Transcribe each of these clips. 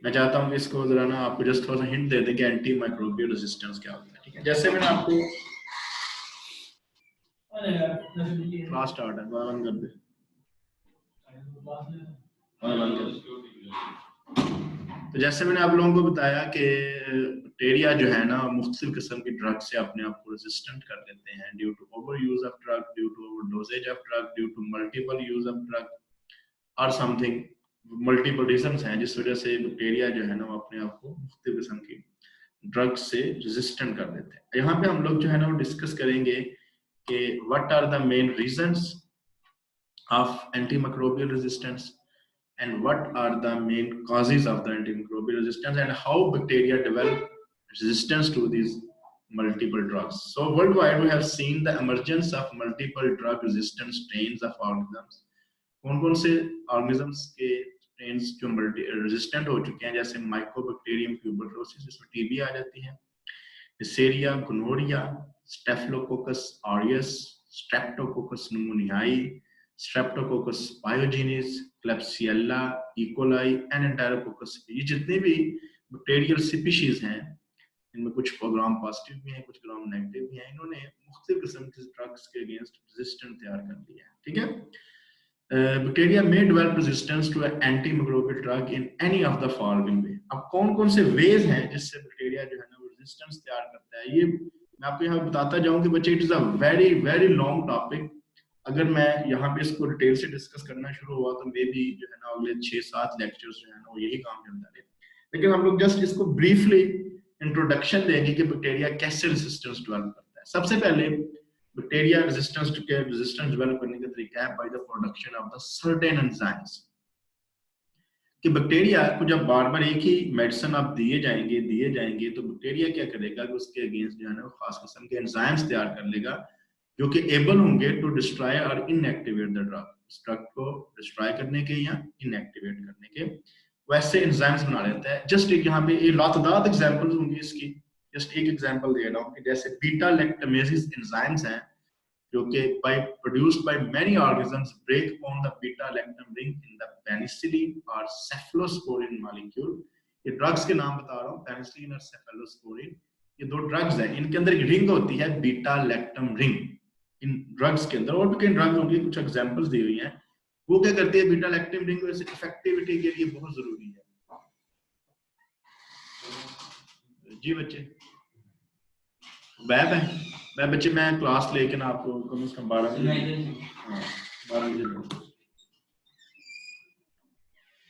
मैं चाहता हूँ कि इसको जरा ना आपको जस्ट थोड़ा सा हिंट दे दें कि एंटी माइक्रोबियल रेजिस्टेंस क्या होता है। ठीक है, जैसे मैंने आपको क्लास स्टार्ट है, बंद कर दे, बंद कर दे। तो जैसे मैंने आप लोगों को बताया कि बैक्टीरिया जो है ना मुख्तलिफ किस्म की ड्रग से अपने आप को रेजिस्टेंट कर लेते हैं due to over use of drug, due to over doses of drug, due to multiple use of drug और समथिंग। मल्टीपल रीजंस हैं जिस वजह से बैक्टीरिया जो है ना वो अपने आप को मुख्तलिफ किस्म की ड्रग से रेजिस्टेंट कर देते हैं। यहाँ पे हम लोग जो है ना वो डिस्कस करेंगे कि what are the main reasons of antimicrobial resistance and what are the main causes of the antimicrobial resistance and how bacteria develop resistance to these multiple drugs. So worldwide we have seen the emergence of multiple drug resistant strains of organisms. कौन-कौन से organisms के strains जो multi resistant हो चुके हैं, जैसे Mycobacterium tuberculosis, इसमें TB आ जाती है, Neisseria gonorrhea, Staphylococcus aureus, Streptococcus pneumoniae, Streptococcus pyogenes, Klebsiella, E. coli and Enterococcus। ये जितने भी बैक्टीरियल स्पीशीज हैं इनमें कुछ ग्राम पॉजिटिव भी हैं, कुछ ग्राम नेगेटिव भी हैं। इन्होंने मुख्तलिफ किस्म के ड्रग्स के अगेंस्ट रेजिस्टेंट तैयार कर लिया है। ठीक है, bacteria may develop resistance to an antimicrobial drug in any of the following way। अब कौन कौन से वेज हैं जिससे बैक्टीरिया जो है ना वो रेजिस्टेंस तैयार करता है, ये मैं आपको यहाँ बताता जाऊं कि बच्चे it is a very very long topic. अगर मैं यहाँ पे इसको डिटेल से डिस्कस करना शुरू हुआ तो मे भी जो है ना अगले 6-7 लेक्चर्स जो है ना वो यही काम चलता रहे। लेकिन हम लोग जस्ट इसको ब्रीफली इंट्रोडक्शन देंगे कि बैक्टीरिया कैसे रेजिस्टेंस डेवलप करता है। सबसे पहले बैक्टीरिया रेजिस्टेंस डेवलप करने का तरीका है by the production of the certain enzymes. कि बैक्टीरिया को जब बार बार एक ही मेडिसिन आप दिए जाएंगे तो बैक्टीरिया क्या करेगा कि उसके अगेंस्ट जो है ना खास किस्म के एंजाइम्स तैयार कर लेगा जो कि एबल होंगे टू डिस्ट्रॉय और इनएक्टिवेट द ड्रग, ड्रग को डिस्ट्रॉय करने के या इनएक्टिवेट करने के वैसे एंजाइम्स बना लेता है। जस्ट एक यहाँ पे ये लातदाद एग्जांपल्स होंगी इसकी, जस्ट एक एग्जांपल दे रहा हूँ कि जैसे बीटा लैक्टामेसेस एंजाइम्स हैं जो कि by produced by many organisms break upon the beta lactam ring in the penicillin or cephalosporin molecule। ये ड्रग्स के नाम बता रहा हूँ, पेनिसिलिन और सेफेलोस्पोरिन, ये दो ड्रग्स हैं। इनके अंदर एक रिंग होती है beta lactam ring in drugs के अंदर, और भी कई ड्रग्स होंगे, कुछ एग्जांपल्स दी हुई हैं। वो क्या करती है, बीटा लैक्टम रिंग वैसे इफेक्टिविटी के लिए बहुत जरूरी है। जी बच्चे वेब है, मैं बच्चे मैं क्लास लेके ना आपको कम से कम 12 बजे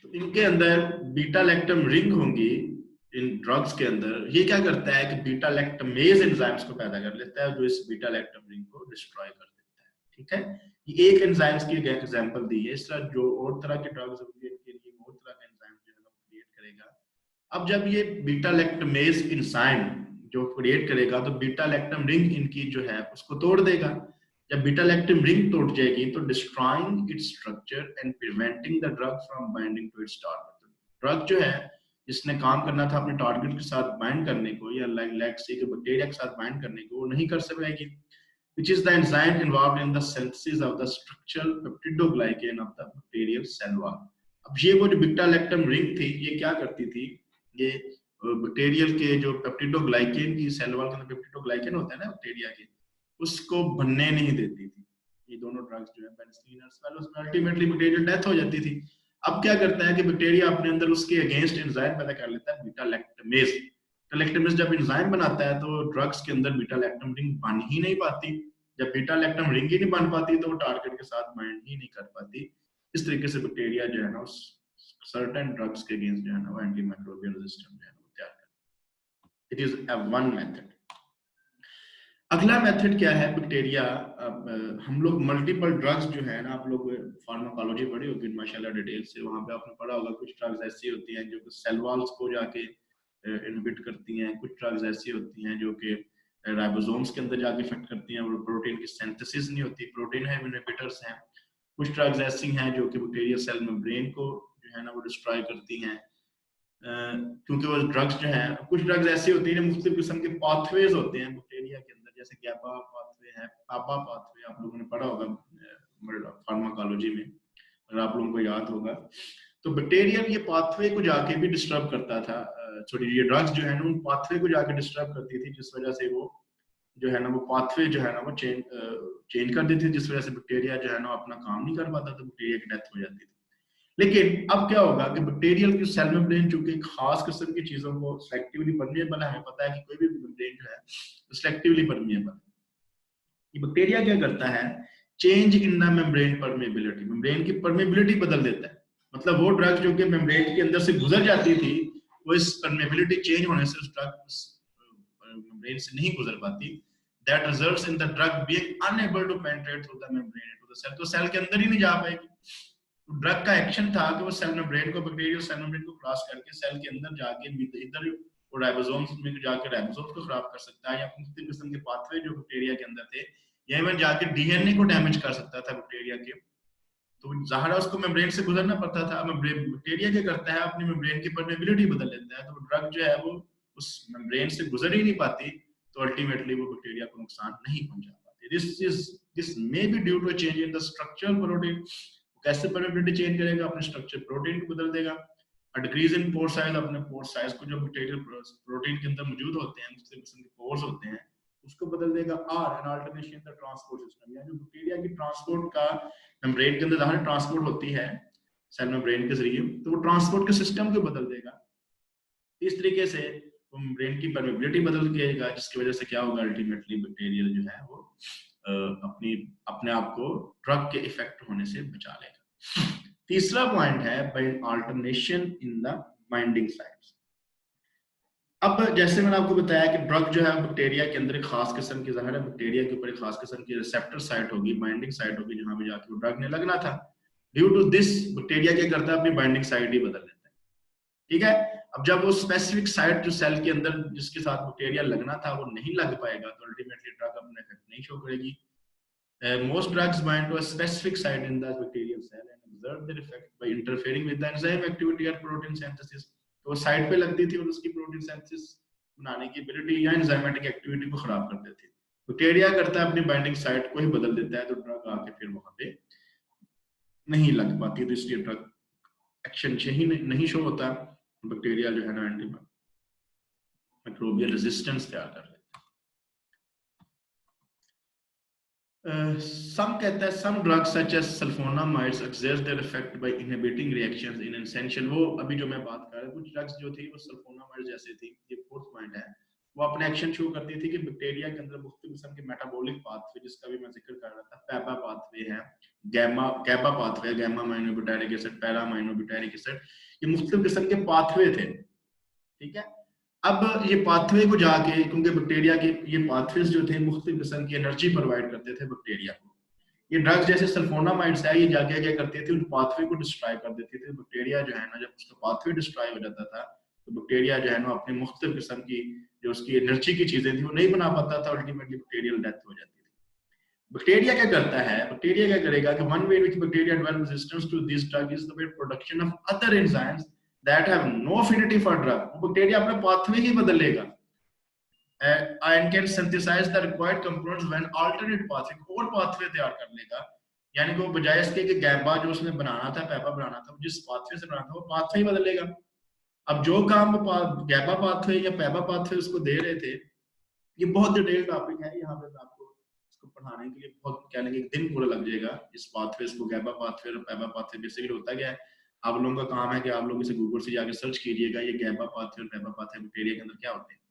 तो इनके अंदर बीटा लैक्टम रिंग होंगी इन ड्रग्स के अंदर। ये क्या करता है कि बीटा लैक्टमेज एंजाइम्स को पैदा कर लेता है जो इस बीटा लैक्टम रिंग को डिस्ट्रॉय कर देता है। ठीक है, ये एक एंजाइम्स की एग्जांपल दी है। इस तरह जो और तरह के ड्रग्स होंगे इनके लिए और तरह के एंजाइम जो है वो क्रिएट करेगा। अब जब ये बीटा लैक्टमेज एंजाइम जो क्रिएट करेगा तो बीटा लैक्टम रिंग इनकी जो है उसको तोड़ देगा। जब बीटा लैक्टम रिंग तोड़ जाएगी तो destroying its structure and preventing the drug from binding to its target. Drug जो है जिसने काम करना था अपने टारगेट के साथ बाइंड करने को या लाइक से बैक्टीरिया के साथ बाइंड करने को, वो नहीं कर सकेगी। which is the enzyme involved in the synthesis of the structural peptidoglycan of the bacterial cell wall। अब ये वो जो बीटा लैक्टम रिंग थी ये क्या करती थी, ये बैक्टीरियल के जो पेप्टिडोग्लाइकेन की सेल वॉल के अंदर पेप्टिडोग्लाइकेन होता है ना बैक्टीरिया के, उसको बनने नहीं देती थी। ये दोनों ड्रग्स जो है पेनिसिलिन और सेफेलोस्पोरिन, अल्टीमेटली बैक्टीरियल डेथ हो जाती थी। अब क्या करता है कि बैक्टीरिया अपने अंदर उसके अगेंस्ट एंजाइम पैदा कर लेता है बीटा लैक्टमेज। बीटा लैक्टमेज जब एंजाइम बनाता है तो ड्रग्स के अंदर बीटा लैक्टम रिंग बन ही नहीं पाती। जब बीटा लैक्टम रिंग ही नहीं बन पाती तो वो टारगेट के साथ बाइंड ही नहीं कर पाती। इस तरीके से बैक्टीरिया जो है ना सर्टेन ड्रग्स के अगेंस्ट जो है ना वो एंटीमाइक्रोबियल रेजिस्टेंस जो है वो तैयार करता है। It is a one method. अगला मेथड क्या है बैक्टीरिया, हम लोग मल्टीपल ड्रग्स जो है ना, आप लोग फार्माकोलॉजी पढ़ी होगी माशाल्लाह डिटेल से, वहां पे आपने पढ़ा होगा कुछ ड्रग्स ऐसी होती हैं जो कि सेल वॉल्स को जाके इनहिबिट करती हैं, कुछ ड्रग्स ऐसी होती हैं जो कि राइबोसोम्स के अंदर जाके इफेक्ट करती हैं और प्रोटीन की सिंथेसिस नहीं होती, प्रोटीन है इनहिबिटर्स हैं। कुछ ड्रग्स ऐसी हैं जो कि बैक्टीरिया सेल मेम्ब्रेन को जो है ना वो डिस्ट्रॉय करती हैं, क्योंकि वो ड्रग्स जो हैं, कुछ ड्रग्स ऐसी होती हैं मुख्तलिफ किस्म के पाथवेज होते हैं बैक्टीरिया के अंदर, जैसे गैबा पाथवे है, पापा पाथवे आप लोगों ने पढ़ा होगा फार्माकोलॉजी में, अगर आप लोगों को याद होगा। तो बैक्टीरियल ये पाथवे को जाके भी डिस्टर्ब करता था, सॉरी ये ड्रग्स जो है ना उन पाथवे को जाके डिस्टर्ब करती थी, जिस वजह से वो जो है ना वो पाथवे जो है ना वो चेंज कर देती थी, जिस वजह से बैक्टीरिया जो है ना अपना काम नहीं कर पाता, तो बैक्टीरिया की डेथ हो जाती थी। लेकिन अब क्या होगा कि बैक्टीरियल की सेल मेम्ब्रेन चूंकि खास किस्म की चीजों को सिलेक्टिवली परमिएबल है, हमें पता है कि कोई भी मेम्ब्रेन जो है सिलेक्टिवली परमिएबल है। ये बैक्टीरिया क्या करता है, change in the membrane permeability, membrane की परमेबिलिटी बदल देता है। मतलब वो ड्रग जो कि मेम्ब्रेन के अंदर से गुजर जाती थी, वो इस परमेबिलिटी चेंज होने से उस ड्रग मेम्ब्रेन से नहीं गुजर पाती। That results in the drug being unable to penetrate through the membrane to the cell, तो सेल के अंदर ही नहीं जा पाएगी। तो ड्रग का एक्शन था कि वो सेल मेम्ब्रेन को, बैक्टीरिया सेल मेम्ब्रेन को क्रॉस करके सेल के अंदर जाके इधर वो राइबोसोम्स में जाके राइबोसोम्स को खराब कर सकता है, या मुख्तलिफ किस्म के पाथवे जो बैक्टीरिया के अंदर थे, या इवन जाके डीएनए को डैमेज कर सकता था बैक्टीरिया के। तो ज़ाहिर है उसको मेम्ब्रेन से गुजरना पड़ता था। बैक्टीरिया क्या करता है, अपनी मेम्ब्रेन की परमेबिलिटी बदल लेता है, तो ड्रग जो है वो उस मेम्ब्रेन से गुजर ही नहीं पाती, तो अल्टीमेटली वो बैक्टीरिया को नुकसान नहीं पहुंचा पाती। This may be due to change in the structural protein. कैसे परमेबिलिटी चेंज करेगा, अपने स्ट्रक्चर प्रोटीन को बदल देगा। डिक्रीज इन पोर साइज, अपने पोर साइज को जो बैक्टीरियल प्रोटीन के अंदर मौजूद होते हैं, मुख्तलिफ किस्म के पोर्स होते हैं, उसको बदल देगा। और an alternation in the transport system, यानी जो बैक्टीरिया की ट्रांसपोर्ट का मेम्ब्रेन के अंदर ज़ाहिर ट्रांसपोर्ट होती है सेल मेम्ब्रेन के जरिए, तो वो ट्रांसपोर्ट के सिस्टम को बदल देगा। इस तरीके से वो मेम्ब्रेन की परमेबिलिटी बदल जाएगा, जिसकी वजह से क्या होगा, अल्टीमेटली बैक्टीरियल जो है वो अपने आप को ड्रग के इफेक्ट होने से बचा लेगा। तीसरा पॉइंट है by alternation in the binding sites. अब जैसे मैंने आपको बताया कि ड्रग जो है बैक्टीरिया के अंदर एक खास किस्म की, ज़ाहिर है बैक्टीरिया के ऊपर एक खास किस्म की रिसेप्टर साइट होगी, बाइंडिंग साइट होगी, जहां पे जाके वो ड्रग ने लगना था। ड्यू टू दिस बैक्टीरिया क्या करता है, अपनी बाइंडिंग साइट ही बदल लेता है। ठीक है, अब जब वो स्पेसिफिक साइट जो सेल के अंदर जिसके साथ बैक्टीरिया लगना था वो नहीं लग पाएगा, तो अल्टीमेटली ड्रग अपना इफेक्ट नहीं शो करेगी। Most drugs bind to a specific site in the bacterial cell and exert their effect by interfering with the enzyme activity or protein synthesis. तो साइट पे लगती थी और उसकी प्रोटीन सिंथेसिस बनाने की एबिलिटी या एंजाइमेटिक एक्टिविटी को खराब कर देती थी। बैक्टीरिया करता है अपनी बाइंडिंग साइट को ही बदल देता है, तो ड्रग आके फिर वहां पे नहीं लग पाती, तो इसलिए ड्रग एक्शन ही नहीं शो होता। बैक्टीरिया जो है ना एंटीमाइक्रोबियल रेजिस्टेंस तैयार कर लेता है। some कहता है some drugs such as sulfonamides exert their effect by inhibiting reactions in essential, वो अभी जो मैं बात कर रहा हूँ कुछ ड्रग्स जो थी वो सल्फोनामाइड जैसे थी, ये फोर्थ पॉइंट है, वो अपने एक्शन शो करती थी कि बैक्टीरिया के अंदर मुख्तलिफ किस्म के मेटाबॉलिक पाथवे, जिसका भी मैं जिक्र कर रहा था, पैबा पाथवे है, GABA pathway, gamma aminobutyric acid, para aminobutyric acid, ये मुख्तलिफ किस्म के पाथवे थे। ठीक है, अब ये पाथवे को जाके, क्योंकि बैक्टीरिया के ये पाथवेज जो थे मुख्तलिफ किस्म की एनर्जी प्रोवाइड करते थे बैक्टीरिया को, ये ड्रग्स जैसे सल्फोनामाइड्स है, ये जाके क्या करते थे, उन पाथवे को डिस्ट्रॉय कर देते थे। बैक्टीरिया जो है ना, जब उसका पाथवे डिस्ट्रॉय हो जाता था, तो बैक्टीरिया जो है ना अपने मुख्तलिफ किस्म की जो उसकी एनर्जी की चीजें थी वो नहीं बना पाता था, अल्टीमेटली बैक्टीरियल डेथ हो जाती थी। बैक्टीरिया क्या करता है, बैक्टीरिया क्या करेगा कि one way which bacteria develop resistance to this drug is the production of other enzymes that have no affinity for drug। वो बैक्टीरिया अपने पाथवे ही बदल लेगा and can synthesize the required components when alternate pathway, और pathway तैयार कर लेगा। यानी कि वो बजाय इसके कि गैबा जो उसने बनाना था, पैबा बनाना था, जिस पाथवे से बनाना था वो पाथवे ही बदल लेगा। अब जो काम गैबा पाथवे या पैबा पाथवे उसको दे रहे थे, ये बहुत डिटेल टॉपिक है, यहाँ पे आपको इसको पढ़ाने के लिए बहुत कहने के एक दिन पूरा लग जाएगा। इस पाथवे को गैबा पाथवे और पैबा पाथवे बेसिकली होता क्या है, आप लोगों का काम है कि आप लोग इसे गूगल से जाकर सर्च कीजिएगा, ये गैबा पाथवे और पैबा पाथवे बैक्टीरिया के अंदर क्या होते हैं।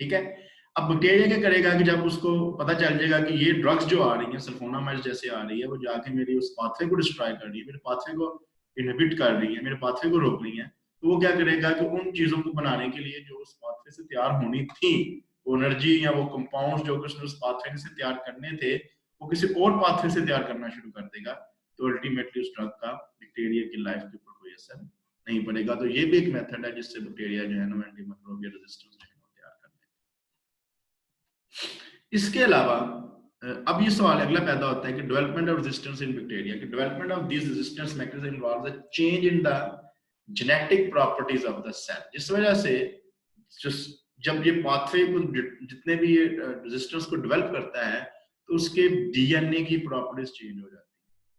ठीक है, अब बैक्टीरिया क्या करेगा कि जब उसको पता चल जाएगा कि ये ड्रग्स जो आ रही हैं सल्फोनामाइड जैसे आ रही है, वो जाके मेरी उस पाथवे को डिस्ट्रॉय कर रही है, मेरे पाथवे को इनहिबिट कर रही है, मेरे पाथवे को रोक रही है, तो वो क्या करेगा कि उन चीजों को बनाने के लिए जो उस पाथवे से तैयार होनी थी, वो एनर्जी या वो कंपाउंड जो उसने उस पाथवे से तैयार करने थे, वो किसी और पाथवे से तैयार करना शुरू कर देगा। तो अल्टीमेटली उस ड्रग का बैक्टीरिया की लाइफ के ऊपर कोई असर नहीं पड़ेगा। तो ये भी एक मेथड है जिससे बैक्टीरिया जो है ना एंटीमाइक्रोबियल रेजिस्टेंस जो है तैयार कर लेते हैं। इसके अलावा अब ये सवाल अगला पैदा होता है कि development of resistance in bacteria, कि development of this resistance mechanism involves a change in the genetic properties of the cell. जिस वजह से जब ये पाथवे को जितने भी ये रेजिस्टेंस को डेवलप करता है, तो उसके डीएनए की प्रॉपर्टीज चेंज हो जाती है।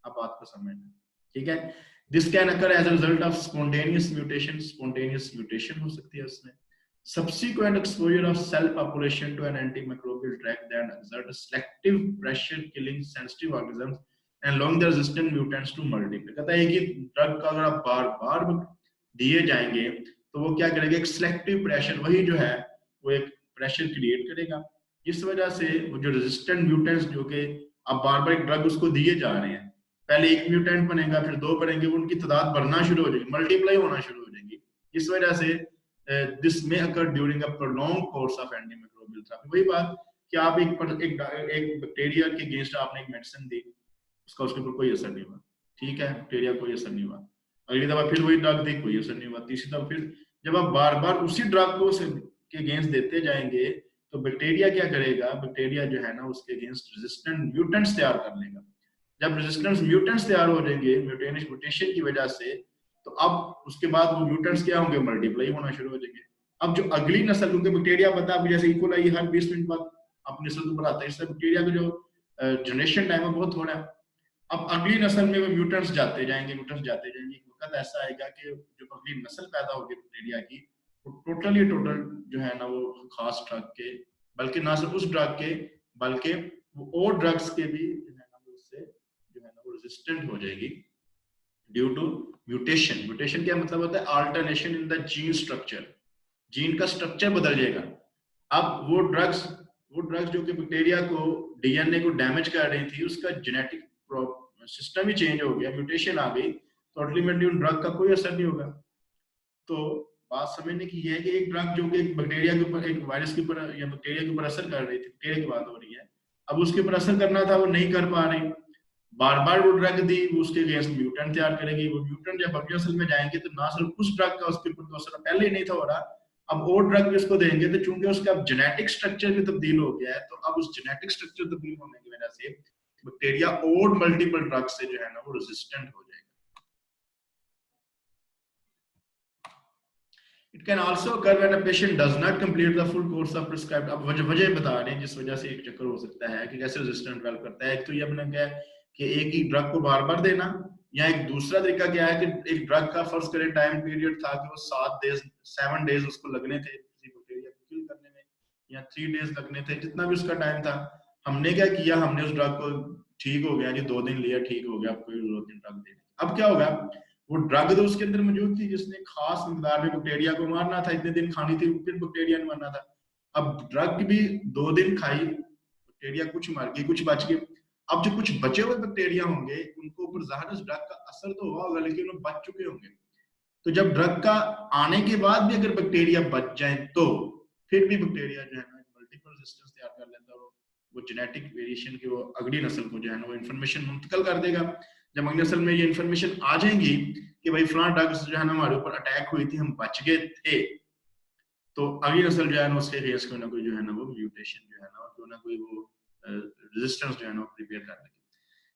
अब बात को समझना, ठीक है। This can occur as a result of spontaneous mutation हो सकती है उसमें. Subsequent exposure of cell population to an antimicrobial drug then exert a selective pressure killing sensitive organisms and allowing the resistant mutants to multiply. कहता है कि drug का अगर आप बार बार दिए जाएंगे तो वो क्या करेगा, एक सिलेक्टिव प्रेशर, वही जो है वो एक प्रेशर क्रिएट करेगा, इस वजह से वो जो रेजिस्टेंट म्यूटेंट्स जो कि आप बार बार एक ड्रग उसको दिए जा रहे हैं, पहले एक म्यूटेंट बनेगा फिर दो बनेंगे, उनकी तादाद बढ़ना शुरू हो जाएगी, मल्टीप्लाई होना शुरू हो जाएगी. इस वजह से this may occur during a prolong course of antimicrobial therapy. वही बात कि आप एक बैक्टीरिया के अगेंस्ट आपने एक मेडिसिन दी, उसका उसके ऊपर कोई असर नहीं हुआ, ठीक है, बैक्टीरिया कोई असर नहीं हुआ, अगली दफा फिर वही ड्रग दी, कोई असर नहीं हुआ, तीसरी दफा फिर जब आप बार बार उसी ड्रग को के अगेंस्ट देते जाएंगे तो बैक्टीरिया क्या करेगा, बैक्टीरिया जो है ना उसके अगेंस्ट रेजिस्टेंट म्यूटेंट्स तैयार कर लेगा. जब रेजिस्टेंट म्यूटेंट्स तैयार हो जाएंगे म्यूटेशन की वजह से, तो अब उसके बाद वो म्यूटेंट्स क्या होंगे, मल्टीप्लाई होना शुरू हो जाएंगे. अब जो अगली नस्ल, क्योंकि बैक्टीरिया पता है जैसे इकोलाई हर 20 मिनट बाद अपनी नस्ल को बढ़ाता है, इससे बैक्टीरिया का जो जनरेशन टाइम है बहुत थोड़ा है. अब अगली नस्ल में वो म्यूटेंट्स जाते जाएंगे, एक वक्त ऐसा आएगा कि जो अगली नस्ल पैदा होगी बैक्टीरिया की, वो टोटल जो है ना वो खास ड्रग के, बल्कि ना सिर्फ उस ड्रग के बल्कि वो और ड्रग्स के भी जो है ना उससे जो है ना वो रेजिस्टेंट हो जाएगी ड्यू टू म्यूटेशन. म्यूटेशन क्या मतलब होता है, alternation in the gene structure, gene का स्ट्रक्चर बदल जाएगा. अब वो ड्रग्स जो कि बैक्टीरिया को डीएनए को डैमेज कर रही थी, उसका जेनेटिक सिस्टम ही चेंज हो गया, म्यूटेशन आ गई, तो अल्टीमेटली उन ड्रग का कोई असर नहीं होगा. तो बात समझने की है कि एक ड्रग जो कि एक बैक्टीरिया के ऊपर, एक वायरस के ऊपर या बैक्टीरिया के ऊपर असर कर रही थी, बैक्टीरिया की बात हो रही है, अब उसके ऊपर असर करना था वो नहीं कर पा रही, बार बार वो ड्रग दी, वो उसके अगेंस्ट म्यूटेंट तैयार करेगी. वो म्यूटेंट जब अगली नस्ल में जाएंगे तो ना सिर्फ उस ड्रग का उसके ऊपर तो असर पहले ही नहीं था हो रहा, अब और ड्रग भी उसको देंगे, तो चूंकि उसका जेनेटिक स्ट्रक्चर भी तब्दील हो गया है, तो अब उस जेनेटिक स्ट्रक्चर तब्दील होने की वजह से बैक्टीरिया और मल्टीपल ड्रग से जो है ना वो रेजिस्टेंट हो जाएगा. It can also occur when a patient does not complete the full course of prescribed. अब वजह बता रहे हैं जिस वजह से एक चक्कर हो सकता है कि कैसे रेजिस्टेंट डेवलप करता है. एक तो ये अपना क्या है कि एक ही ड्रग को बार बार देना, या एक दूसरा तरीका क्या है कि एक ड्रग का फर्स्ट करें टाइम पीरियड था कि वो 7 डेज उसको लगने थे किसी बैक्टीरिया को किल करने में, या 3 डेज लगने थे, जितना भी उसका टाइम था. हमने क्या किया, हमने उस ड्रग को ठीक हो गया जी, 2 दिन लिया ठीक हो गया, अब कोई जरूरत नहीं ड्रग देने. अब क्या होगा, वो ड्रग तो उसके अंदर मौजूद थी जिसने खास मिकदार में बैक्टीरिया को मारना था, इतने दिन खानी थी, फिर बैक्टीरिया ने मरना था. अब ड्रग भी 2 दिन खाई, बैक्टीरिया कुछ मर गई कुछ बच गए. अब जो कुछ बचे हुए बैक्टीरिया होंगे उनको ऊपर ज़ाहिर उस ड्रग का असर तो हुआ होगा, लेकिन वो बच चुके होंगे. तो जब ड्रग का आने के बाद भी अगर बैक्टीरिया बच जाए तो फिर भी बैक्टीरिया जो है ना मल्टीपल रेजिस्टेंस तैयार कर लेता है. वो जेनेटिक वेरिएशन की वो अगली नस्ल को जो है ना वो इन्फॉर्मेशन मुंतकिल कर देगा. जब अगली नस्ल में ये इन्फॉर्मेशन आ जाएंगी कि भाई फलां ड्रग जो है ना हमारे ऊपर अटैक हुई थी, हम बच गए थे, तो अगली नस्ल जो है ना उसके अगेंस्ट कोई ना कोई जो है ना वो म्यूटेशन जो है ना कोई ना कोई वो रेजिस्टेंस जो है ना प्रिपेयर कर लेगी.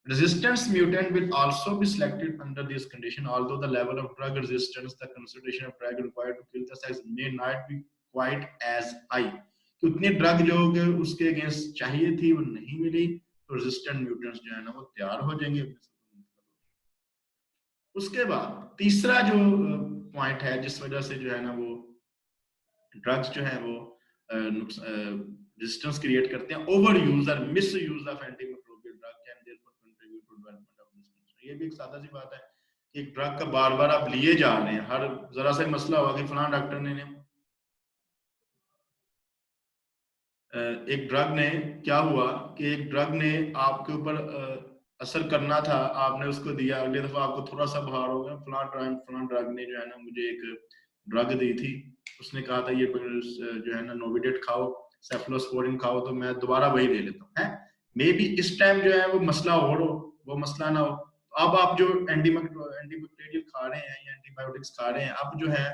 Resistance mutant will also be selected under this condition. Although the level of drug resistance, the concentration of drug required to kill the cells may not be quite as high. कि उतनी drug जो उसके against चाहिए थी वो नहीं मिली, तो resistant mutants जो है ना वो तैयार हो जाएंगे. उसके बाद तीसरा जो पॉइंट है जिस वजह से जो है ना वो ड्रग्स जो है वो रेजिस्टेंस क्रिएट करते हैं, ओवर यूज और misuse of antimicrobial drug can therefore contribute to development of resistance. ये भी एक सादा सी बात है कि एक ड्रग का बार बार आप लिए जा रहे हैं, हर जरा सा मसला हुआ कि फलां डॉक्टर ने एक ड्रग ने क्या हुआ कि एक ड्रग ने आपके ऊपर असर करना था, आपने उसको दिया, अगली दफा आपको थोड़ा सा बुखार हो गया, फलां ड्रग ने जो है ना मुझे एक ड्रग दी थी, उसने कहा था ये जो है ना नोविडेट खाओ, सेफलोस्पोरिन खाओ, तो मैं दोबारा वही ले लेता हूँ. मे बी इस टाइम जो है वो मसला और हो, वो मसला ना हो. अब आप जो एंटीबैक्टीरियल खा रहे हैं या एंटीबायोटिक्स खा रहे हैं, अब जो है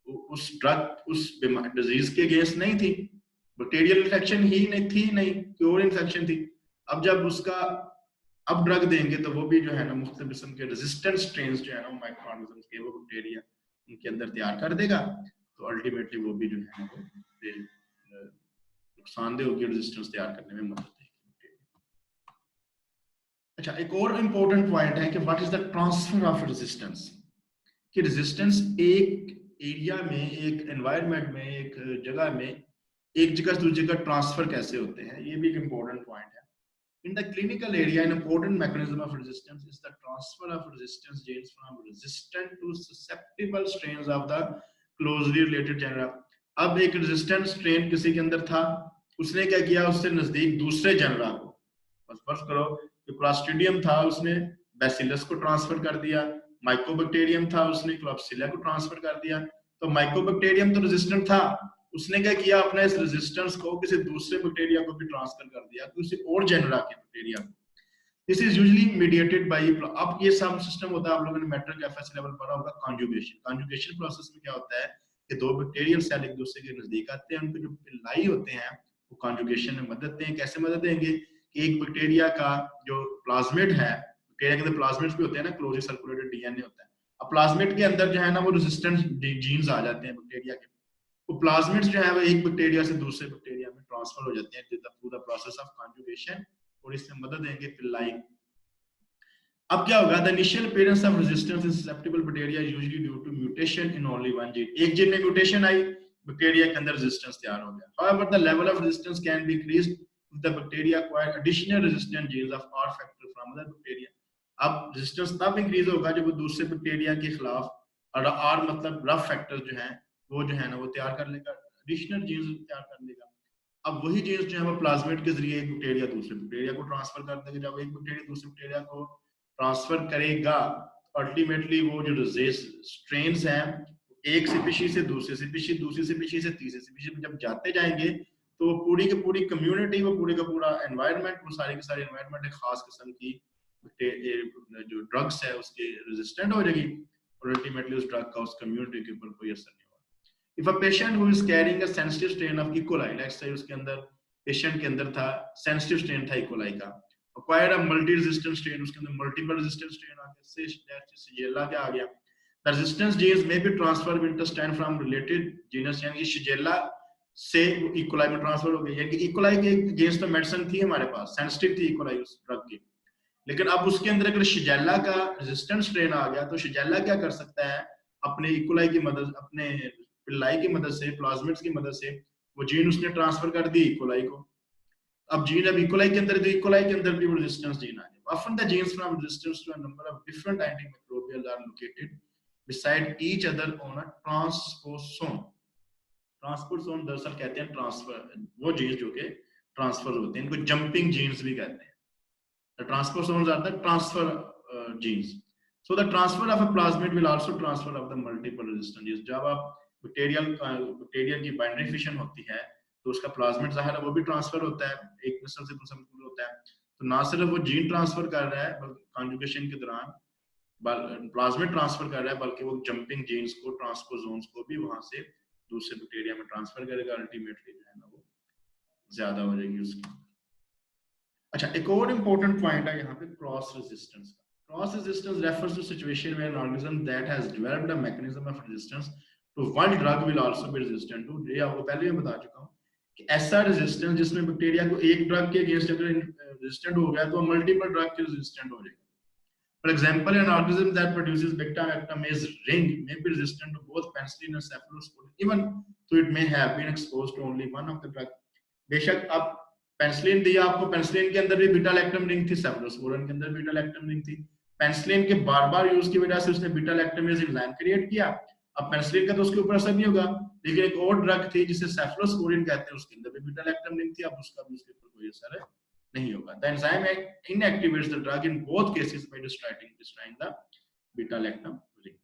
उस ड्रग उस डिजीज के अगेंस्ट नहीं थी, बैक्टीरियल इन्फेक्शन ही नहीं थी, नहीं प्योर इन्फेक्शन थी. अब जब उसका अब ड्रग देंगे तो वो भी जो है ना मुख्तलिफ किस्म के रेजिस्टेंट स्ट्रेन्स जो है ना माइक्रोऑर्गेनिज्म्स के वो बैक्टीरिया उनके अंदर तैयार कर देगा, तो अल्टीमेटली वो भी जो है ना नुकसानदेह होगी, रेजिस्टेंस तैयार करने में मदद देगी. अच्छा, एक और इम्पोर्टेंट पॉइंट है कि what is the transfer of resistance, कि रेजिस्टेंस एक एरिया में, एक एनवायरनमेंट में, एक जगह में, एक जगह से दूसरी जगह ट्रांसफर कैसे होते हैं, ये भी एक इम्पोर्टेंट पॉइंट है। In the clinical area, an important mechanism of resistance is the transfer of resistance genes from resistant to susceptible strains of the closely related genera. अब एक resistant strain किसी के अंदर था, उसने क्या किया, उससे नजदीक दूसरे जनरा को, बस फर्ज करो कि क्लॉस्ट्रिडियम था, उसने बैसिलस को ट्रांसफर कर दिया, माइकोबैक्टीरियम था, उसने क्लॉप्सिला को ट्रांसफर कर दिया। तो माइकोबैक्टीरियम तो रेजिस्टेंट था, उसने क्या किया, अपना इस रेजिस्टेंस को किसी दूसरे बैक्टीरिया को भी ट्रांसफर कर दिया, किसी और जेनरा के बैक्टीरिया को। This is usually mediated by, अब ये सब सिस्टम होता है, आप लोगों ने मैट्रिक एफएस लेवल पढ़ा होगा, कॉन्जुगेशन। कॉन्जुगेशन प्रोसेस में क्या होता है कि दो बैक्टीरियल सेल एक दूसरे के नजदीक आते हैं, उनके जो पिल्लाई होते हैं वो कॉन्जुगेशन में मदद दें। कैसे मदद देंगे कि एक बैक्टीरिया का जो प्लाज्मिड है, बैक्टीरिया के अंदर प्लाज्मिड्स भी होते हैं ना, क्लोजली सर्कुलेटेड डीएनए होता है, अब प्लाज्मिड के अंदर जो है ना वो रेजिस्टेंट जीन्स आ जाते हैं बैक्टीरिया के, वो प्लाज्मिड्स जो है वो एक बैक्टीरिया से दूसरे बैक्टीरिया में ट्रांसफर हो जाते हैं through the process of conjugation, और इसमें मदद देंगे पिल्लाई। अब क्या होगा, the initial appearance of resistance in susceptible bacteria usually due to mutation in only one gene, एक जीन में म्यूटेशन आई, बैक्टीरिया के अंदर रेजिस्टेंस तैयार हो गया। However the level of resistance can be increased if the bacteria acquire additional resistant genes of R factor from other bacteria. अब resistance तब इंक्रीज होगा जब वो दूसरे बैक्टीरिया के खिलाफ, और आर मतलब रफ फैक्टर जो है वो जो है ना वो तैयार कर लेगा, एडिशनल जीन्स तैयार कर लेगा। अब वही जीन्स जो है वो प्लाज्मिड के जरिए एक बैक्टीरिया दूसरे बैक्टीरिया को ट्रांसफर कर देगा। जब एक बैक्टीरिया दूसरे बैक्टीरिया को ट्रांसफर करेगा, अल्टीमेटली वो जो स्ट्रेन्स हैं एक स्पीशीज से दूसरे स्पीशीज, दूसरी स्पीशीज से तीसरी स्पीशीज में जब जाते जाएंगे, तो वो पूरी की पूरी कम्युनिटी, वो पूरी का पूरा एनवायरनमेंट, वो सारी की सारी एनवायरनमेंट एक खास किस्म की जो ड्रग्स है उसके रेजिस्टेंट हो जाएगी, और अल्टीमेटली उस ड्रग का उस कम्युनिटी के ऊपर कोई असर नहीं होगा। If a patient who is carrying a sensitive strain of E. coli, let's say उसके अंदर पेशेंट के अंदर था सेंसिटिव स्ट्रेन था E. coli का, acquired a multi-resistant strain, उसके अंदर multiple resistant strain आ गया, शिगेल्ला क्या आ गया, the resistance genes may be transferred intestine from related genus, यानी शिगेल्ला से E. coli में ट्रांसफर हो गई, यानी E. coli के अगेंस्ट तो मेडिसिन थी हमारे पास, सेंसिटिव थी E. coli उस ड्रग की, लेकिन अब उसके अंदर अगर शिगेल्ला का रेजिस्टेंट स्ट्रेन आ गया, तो शिगेल्ला क्या कर सकता है, अपने E. coli की मदद, अपने पिल्लाई की मदद से, प्लाज्मिड्स की मदद से वो जीन उसने ट्रांसफर कर दी E. coli को। अब जीन अब E. coli के अंदर, तो E. coli के अंदर भी रेजिस्टेंस जीन आ गया। Often the genes from resistance to a number of different antimicrobials are located beside each other on a transposon. ट्रांसपोसोन दरअसल कहते हैं ट्रांसफर, वो जीन्स जो के ट्रांसफर होते हैं, इनको जंपिंग जीन्स भी कहते हैं। The transposons are the transfer genes. So the transfer of a plasmid will also transfer of the multiple resistant genes. जब आप बैक्टीरिया की बाइनरी फिशन होती है, तो उसका प्लाज्मिड ज़ाहिर है वो भी ट्रांसफर होता है, एक नस्ल से दूसरे नस्ल होता है। तो ना सिर्फ वो जीन ट्रांसफर कर रहा है, बल्कि कॉन्जुगेशन के दौरान प्लाज्मिड ट्रांसफर कर रहा है, बल्कि वो जंपिंग जीन्स को, ट्रांसपोसोन्स को भी वहां से दूसरे बैक्टीरिया में ट्रांसफर करेगा, अल्टीमेटली जो है ना वो ज्यादा हो जाएगी उसकी। अच्छा, एक और इम्पोर्टेंट पॉइंट है यहाँ पे क्रॉस रेजिस्टेंस का। Cross resistance refers to situation where an organism that has developed a mechanism of resistance to one drug will also be resistant to, ये आपको पहले मैं बता चुका हूँ कि ऐसा रेजिस्टेंस जिसमें बैक्टीरिया को एक ड्रग के अगेंस्ट अगर रेजिस्टेंट हो गया तो मल्टीपल ड्रग के रेजिस्टेंट हो जाएगा। For example, an organism that produces beta-lactamase ring may be resistant to both penicillin and cephalosporin, even though it may have been exposed to only one of the drug. बेशक अब penicillin दिया आपको, penicillin के अंदर भी beta lactam ring थी, cephalosporin के अंदर बीटा लैक्टम रिंग थी। पेनिसिलिन के बार-बार यूज की वजह से उसने बीटा लैक्टमेज एंजाइम क्रिएट किया। अब पेनिसिलिन का तो उसके ऊपर असर नहीं होगा, लेकिन एक और ड्रग थी जिसे सेफलोस्पोरिन कहते हैं, उसके अंदर भी बीटा लैक्टम रिंग थी, अब उसका भी उसके ऊपर कोई असर नहीं होगा। The enzyme inactivates the drug in both cases by destroying the beta-lactam ring.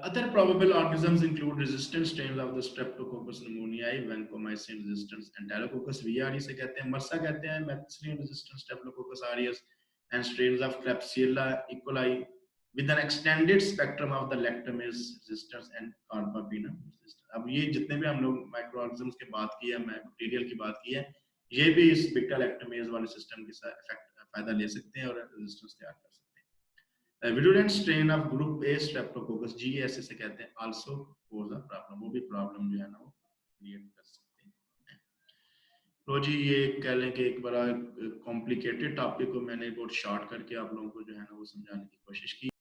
Other probable organisms include resistant strains of the Streptococcus pneumoniae, vancomycin resistant Enterococcus viri से कहते हैं, MRSA कहते हैं, methicillin resistant Staphylococcus aureus, and strains of Klebsiella E. coli with an extended spectrum of the lactamase resistance and carbapenem resistance. अब ये जितने भी हम लोग माइक्रोऑर्गेनिजम्स की बात की है, बैक्टीरियल की बात की है, ये भी इस बीटा लैक्टमेज वाले सिस्टम के साथ फायदा ले सकते हैं और रेजिस्टेंस तैयार कर सकते हैं। Virulent strain of group A Streptococcus GS से कहते हैं, आल्सो पोज अ प्रॉब्लम, वो भी प्रॉब्लम जो है ना वो क्रिएट कर सकते हैं। तो जी ये कह लें कि एक बड़ा कॉम्प्लिकेटेड टॉपिक को मैंने बहुत शॉर्ट करके आप लोगों को जो है ना वो समझाने की कोशिश की।